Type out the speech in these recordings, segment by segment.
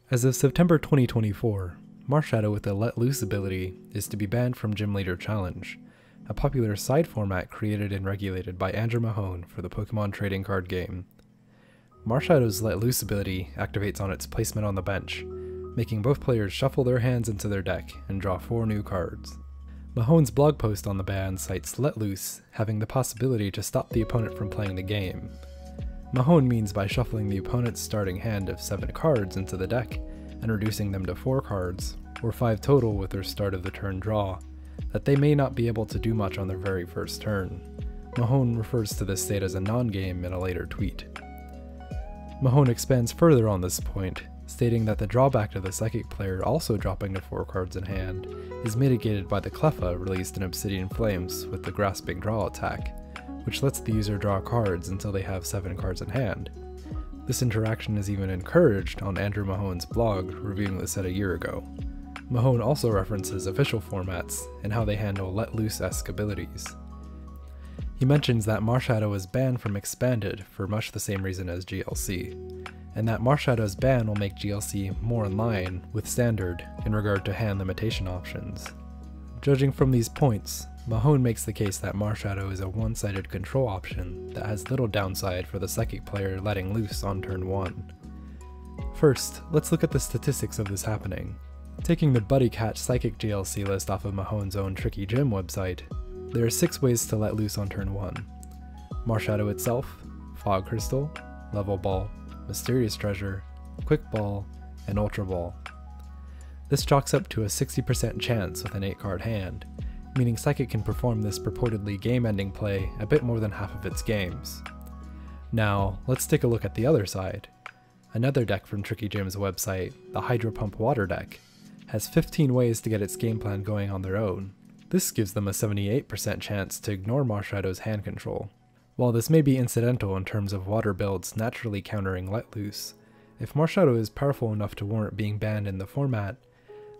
As of September 2024, Marshadow with the Let Loose ability is to be banned from Gym Leader Challenge, a popular side format created and regulated by Mahone for the Pokemon trading card game. Marshadow's Let Loose ability activates on its placement on the bench, making both players shuffle their hands into their deck and draw 4 new cards. Mahone's blog post on the ban cites Let Loose having the possibility to stop the opponent from playing the game. Mahone means by shuffling the opponent's starting hand of 7 cards into the deck and reducing them to 4 cards, or 5 total with their start of the turn draw, that they may not be able to do much on their very first turn. Mahone refers to this state as a non-game in a later tweet. Mahone expands further on this point, stating that the drawback to the Psychic player also dropping to 4 cards in hand is mitigated by the Cleffa released in Obsidian Flames with the Grasping Draw attack, which lets the user draw cards until they have 7 cards in hand. This interaction is even encouraged on Mahone's blog, reviewing the set a year ago. Mahone also references official formats and how they handle Let Loose-esque abilities. He mentions that Marshadow was banned from Expanded for much the same reason as GLC, and that Marshadow's ban will make GLC more in line with Standard in regard to hand limitation options. Judging from these points, Mahone makes the case that Marshadow is a one-sided control option that has little downside for the Psychic player letting loose on turn 1. First, let's look at the statistics of this happening. Taking the Buddy Catch Psychic GLC list off of Mahone's own Tricky Gym website, there are 6 ways to let loose on turn 1. Marshadow itself, Fog Crystal, Level Ball, Mysterious Treasure, Quick Ball, and Ultra Ball. This chalks up to a 60% chance with an 8-card hand, meaning Psychic can perform this purportedly game-ending play a bit more than half of its games. Now, let's take a look at the other side. Another deck from Tricky Gym's website, the Hydro Pump Water deck, has 15 ways to get its game plan going on their own. This gives them a 78% chance to ignore Marshadow's hand control. While this may be incidental in terms of water builds naturally countering Let Loose, if Marshadow is powerful enough to warrant being banned in the format,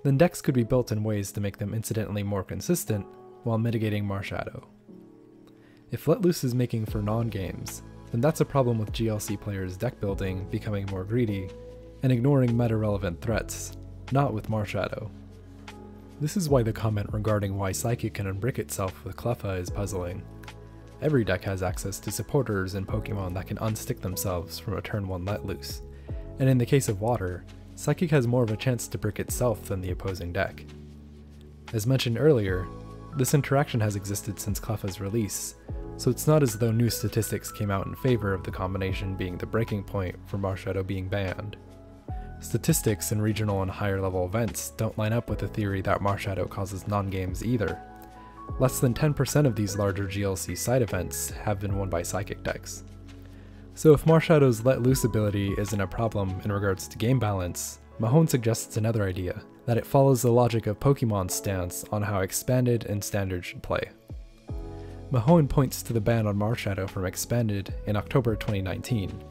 then decks could be built in ways to make them incidentally more consistent while mitigating Marshadow. If Let Loose is making for non-games, then that's a problem with GLC players' deck building becoming more greedy and ignoring meta-relevant threats, not with Marshadow. This is why the comment regarding why Psychic can unbrick itself with Cleffa is puzzling. Every deck has access to supporters and Pokemon that can unstick themselves from a turn 1 Let Loose, and in the case of Water, Psychic has more of a chance to brick itself than the opposing deck. As mentioned earlier, this interaction has existed since Cleffa's release, so it's not as though new statistics came out in favor of the combination being the breaking point for Marshadow being banned. Statistics in regional and higher level events don't line up with the theory that Marshadow causes non-games either. Less than 10% of these larger GLC side events have been won by Psychic decks. So if Marshadow's Let Loose ability isn't a problem in regards to game balance, Mahone suggests another idea, that it follows the logic of Pokemon's stance on how Expanded and Standard should play. Mahone points to the ban on Marshadow from Expanded in October 2019,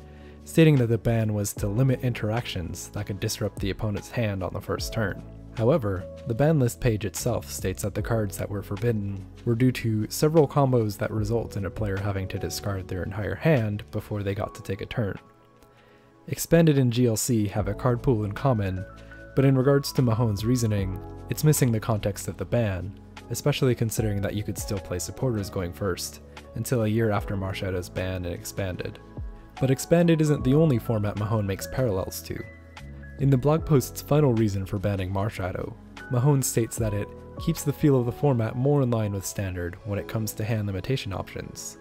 stating that the ban was to limit interactions that could disrupt the opponent's hand on the first turn. However, the ban list page itself states that the cards that were forbidden were due to several combos that result in a player having to discard their entire hand before they got to take a turn. Expanded and GLC have a card pool in common, but in regards to Mahone's reasoning, it's missing the context of the ban, especially considering that you could still play supporters going first, until a year after Marshadow's ban and Expanded. But Expanded isn't the only format Mahone makes parallels to. In the blog post's final reason for banning Marshadow, Mahone states that it keeps the feel of the format more in line with Standard when it comes to hand limitation options.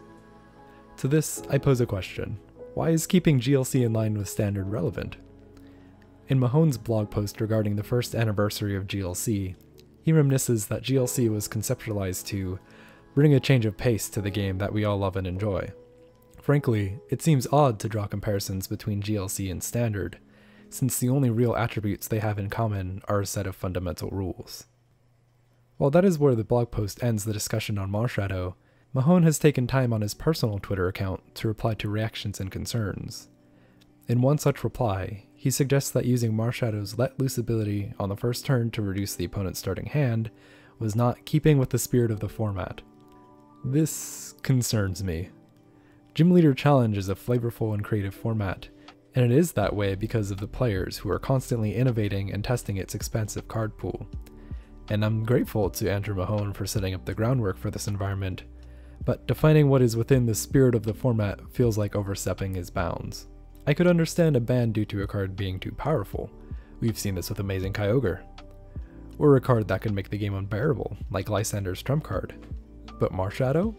To this, I pose a question. Why is keeping GLC in line with Standard relevant? In Mahone's blog post regarding the first anniversary of GLC, he reminisces that GLC was conceptualized to bring a change of pace to the game that we all love and enjoy. Frankly, it seems odd to draw comparisons between GLC and Standard, since the only real attributes they have in common are a set of fundamental rules. While that is where the blog post ends the discussion on Marshadow, Mahone has taken time on his personal Twitter account to reply to reactions and concerns. In one such reply, he suggests that using Marshadow's Let Loose ability on the first turn to reduce the opponent's starting hand was not keeping with the spirit of the format. This concerns me. Gym Leader Challenge is a flavorful and creative format, And it is that way because of the players who are constantly innovating and testing its expansive card pool. And I'm grateful to Andrew Mahone for setting up the groundwork for this environment, but defining what is within the spirit of the format feels like overstepping his bounds. I could understand a ban due to a card being too powerful. We've seen this with Amazing Kyogre. Or a card that could make the game unbearable, like Lysander's trump card. But Marshadow?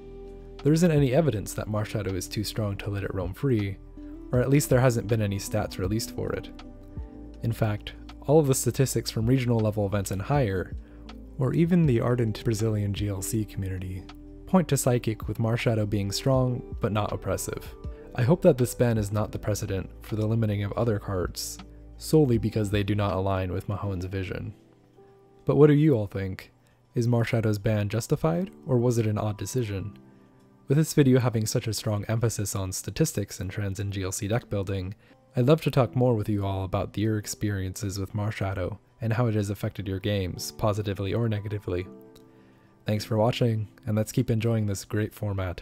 There isn't any evidence that Marshadow is too strong to let it roam free, or at least there hasn't been any stats released for it. In fact, all of the statistics from regional level events and higher, or even the ardent Brazilian GLC community, point to Psychic with Marshadow being strong but not oppressive. I hope that this ban is not the precedent for the limiting of other cards, solely because they do not align with Mahone's vision. But what do you all think? Is Marshadow's ban justified, or was it an odd decision? With this video having such a strong emphasis on statistics and trends in GLC deck building, I'd love to talk more with you all about your experiences with Marshadow and how it has affected your games, positively or negatively. Thanks for watching, and let's keep enjoying this great format.